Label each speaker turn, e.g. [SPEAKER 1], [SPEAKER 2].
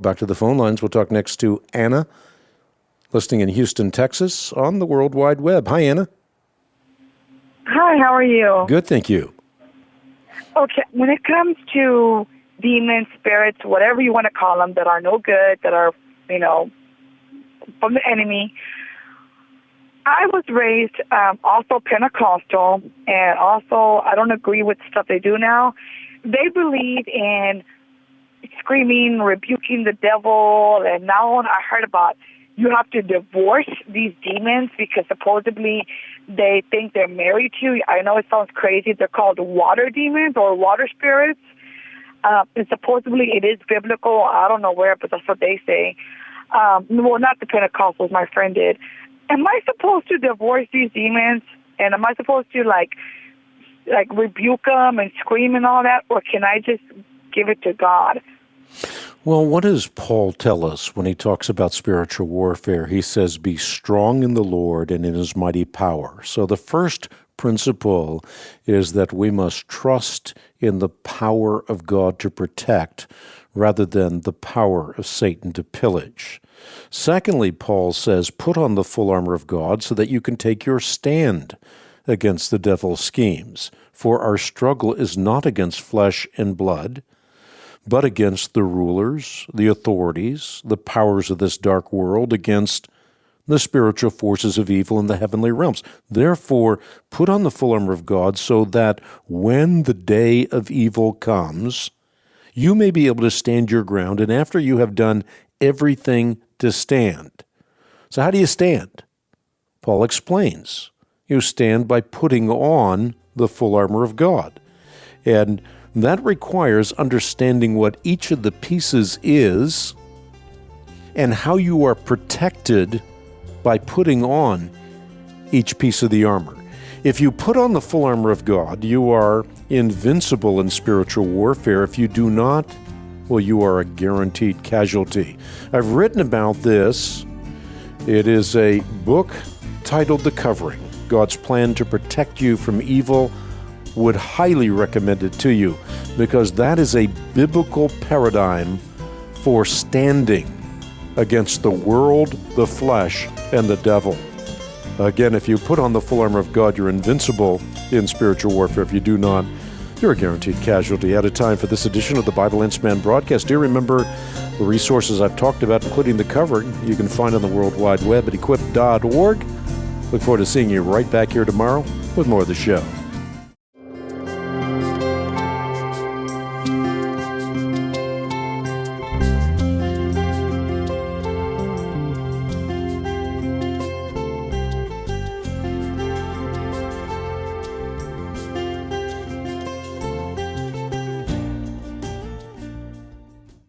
[SPEAKER 1] Back to the phone lines. We'll talk next to Anna, listening in Houston, Texas, on the World Wide Web. Hi, Anna.
[SPEAKER 2] Hi, how are you?
[SPEAKER 1] Good, thank you.
[SPEAKER 2] Okay, when it comes to demons, spirits, whatever you want to call them, that are no good, that are, from the enemy, I was raised also Pentecostal, and also I don't agree with stuff they do now. They believe in screaming, rebuking the devil, and now on I heard about you have to divorce these demons because supposedly they think they're married to you. I know it sounds crazy. They're called water demons or water spirits. And supposedly it is biblical. I don't know where, but that's what they say. Well, not the Pentecostals. My friend did. Am I supposed to divorce these demons? And am I supposed to like rebuke them and scream and all that? Or can I just give it to God?
[SPEAKER 1] Well, what does Paul tell us when he talks about spiritual warfare? He says, be strong in the Lord and in his mighty power. So the first principle is that we must trust in the power of God to protect rather than the power of Satan to pillage. Secondly, Paul says, put on the full armor of God so that you can take your stand against the devil's schemes. For our struggle is not against flesh and blood, but against the rulers, the authorities, the powers of this dark world, against the spiritual forces of evil in the heavenly realms. Therefore, put on the full armor of God so that when the day of evil comes, you may be able to stand your ground, and after you have done everything to stand. So how do you stand? Paul explains. You stand by putting on the full armor of God. And that requires understanding what each of the pieces is and how you are protected by putting on each piece of the armor. If you put on the full armor of God, you are invincible in spiritual warfare. If you do not, well, you are a guaranteed casualty. I've written about this. It is a book titled The Covering, God's Plan to Protect You from Evil. Would highly recommend it to you because that is a biblical paradigm for standing against the world, the flesh, and the devil. Again, if you put on the full armor of God, you're invincible in spiritual warfare. If you do not, you're a guaranteed casualty. Out of time for this edition of the Bible Answer broadcast. Do remember the resources I've talked about, including the covering, you can find on the World Wide Web at equip.org. Look forward to seeing you right back here tomorrow with more of the show.